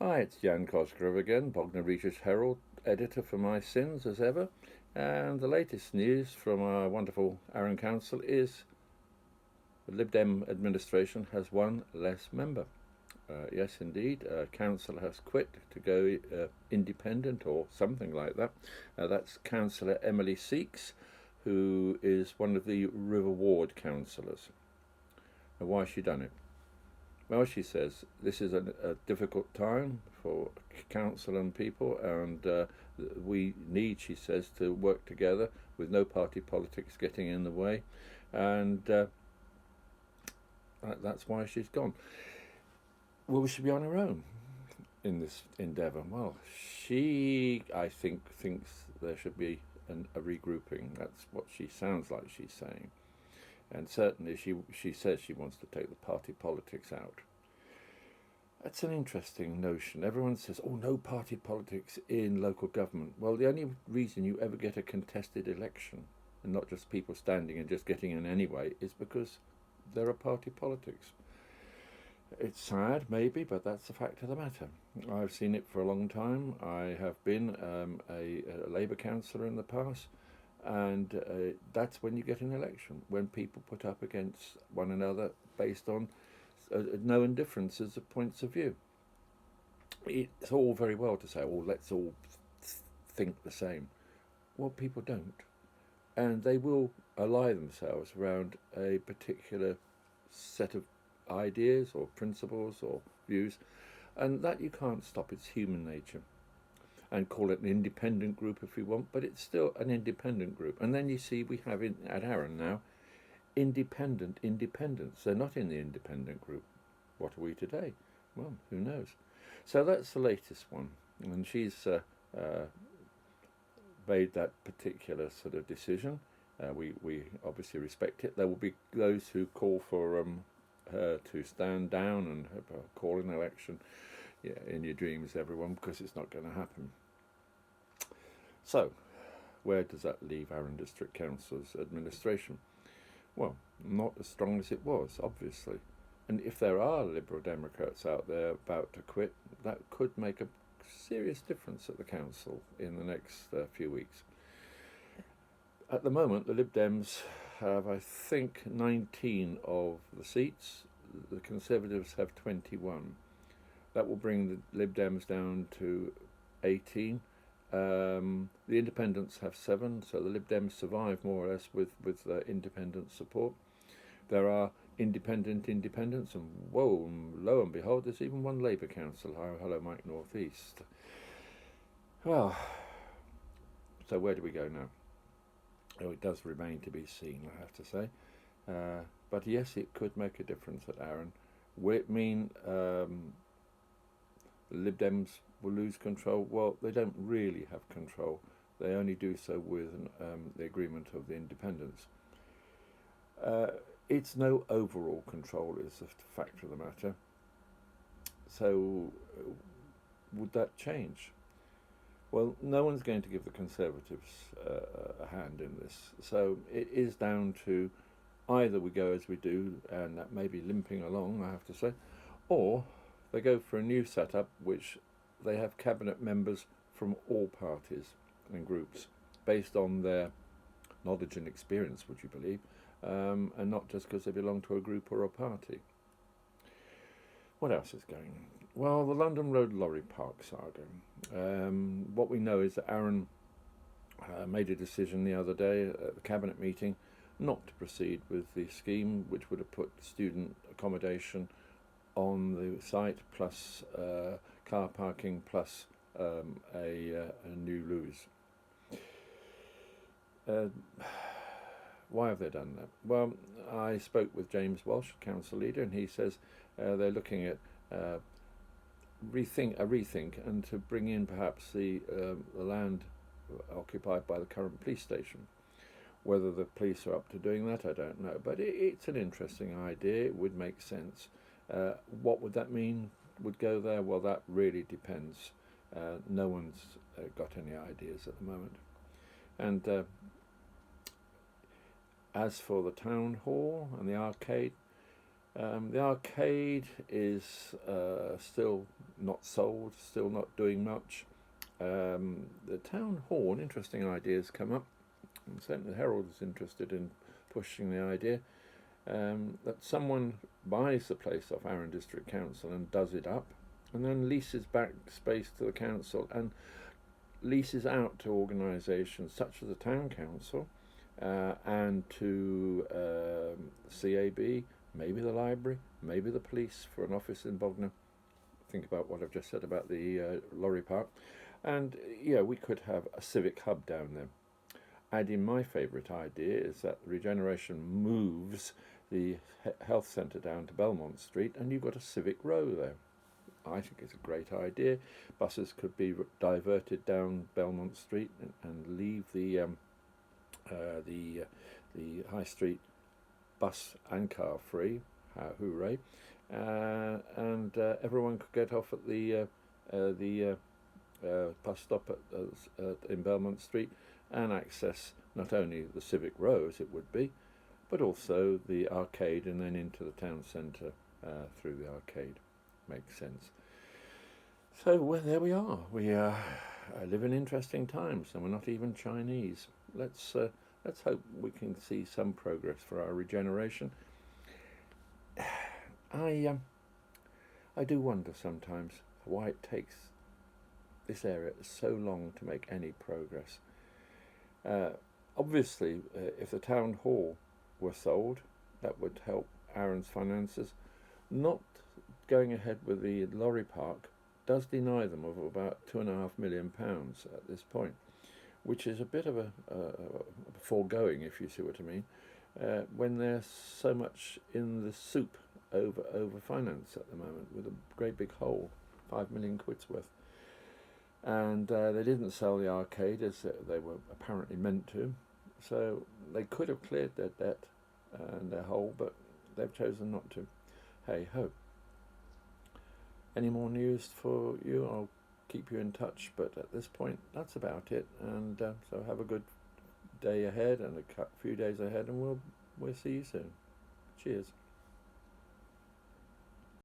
Hi, it's Jan Cosgrove again, Bognor Regis Herald, editor for my sins as ever. And the latest news from our wonderful Arun Council is the Lib Dem administration has one less member. Yes, indeed, council has quit to go independent or something like that. That's Councillor Emily Seeks, who is one of the River Ward councillors. Now, why has she done it? Well, she says this is a difficult time for council and people, and we need, she says, to work together with no party politics getting in the way, and that's why she's gone. Well, we should be on her own in this endeavour. Well, she, I think, thinks there should be a regrouping. That's what she sounds like she's saying. And certainly she says she wants to take the party politics out. That's an interesting notion. Everyone says, oh, no party politics in local government. Well, the only reason you ever get a contested election, and not just people standing and just getting in anyway, is because there are party politics. It's sad, maybe, but that's the fact of the matter. I've seen it for a long time. I have been a Labour councillor in the past, and that's when you get an election, when people put up against one another based on no indifferences of points of view. It's all very well to say, oh, let's all think the same. Well, people don't. And they will ally themselves around a particular set of ideas or principles or views, and that you can't stop. It's human nature. And call it an independent group if we want, but it's still an independent group. And then you see we have at Arun now independents. They're not in the independent group. What are we today? Well, who knows? So that's the latest one, and she's made that particular sort of decision. We obviously respect it. There will be those who call for her to stand down and call an election. Yeah, in your dreams, everyone, because it's not going to happen. So, where does that leave Arun District Council's administration? Well, not as strong as it was, obviously. And if there are Liberal Democrats out there about to quit, that could make a serious difference at the council in the next few weeks. At the moment, the Lib Dems have, I think, 19 of the seats. The Conservatives have 21. That will bring the Lib Dems down to 18. The Independents have 7, so the Lib Dems survive more or less with independent support. There are independents, and whoa, lo and behold, there's even one Labour council. Hello, Mike North East. Well, so where do we go now? Oh, it does remain to be seen, I have to say. But yes, it could make a difference at Arun. Will it mean the Lib Dems will lose control? Well, they don't really have control. They only do so with the agreement of the independents. It's no overall control is the fact of the matter. So would that change? Well, no one's going to give the Conservatives a hand in this. So it is down to either we go as we do, and that may be limping along, I have to say, or they go for a new setup which they have cabinet members from all parties and groups based on their knowledge and experience, would you believe, and not just because they belong to a group or a party. What else is going on? Well, the London Road Lorry Park saga. What we know is that Arun made a decision the other day at the cabinet meeting not to proceed with the scheme, which would have put student accommodation on the site, plus car parking, plus a new loo. Why have they done that? Well, I spoke with James Walsh, council leader, and he says they're looking at a rethink, and to bring in perhaps the land occupied by the current police station. Whether the police are up to doing that, I don't know, but it's an interesting idea. It would make sense. What would that mean? Would go there? Well, that really depends. No one's got any ideas at the moment. And as for the town hall and the arcade, The arcade is still not sold, still not doing much. The town hall, interesting ideas come up. And certainly the Herald is interested in pushing the idea that someone buys the place off Arun District Council and does it up, and then leases back space to the council and leases out to organisations such as the town council and to CAB, maybe the library, maybe the police for an office in Bognor. Think about what I've just said about the lorry park. And yeah, we could have a civic hub down there. Adding my favourite idea is that Regeneration moves the health centre down to Belmont Street, and you've got a civic row there. I think it's a great idea. Buses could be diverted down Belmont Street and leave the high street bus and car free. Hooray! And everyone could get off at the bus stop in Belmont Street and access not only the civic row as it would be, but also the arcade and then into the town centre through the arcade. Makes sense. So well, there we are. We live in interesting times, and we're not even Chinese. Let's hope we can see some progress for our regeneration. I do wonder sometimes why it takes this area so long to make any progress. Obviously, if the town hall were sold, that would help Arun's finances. Not going ahead with the lorry park does deny them of about £2.5 million at this point, which is a bit of a foregoing, if you see what I mean, when there's so much in the soup over finance at the moment, with a great big hole, 5 million quid's worth. And they didn't sell the arcade as they were apparently meant to, so they could have cleared their debt and their hole, but they've chosen not to. Hey ho. Any more news for you? I'll keep you in touch, but at this point that's about it, and so have a good day ahead and a few days ahead, and we'll see you soon. Cheers.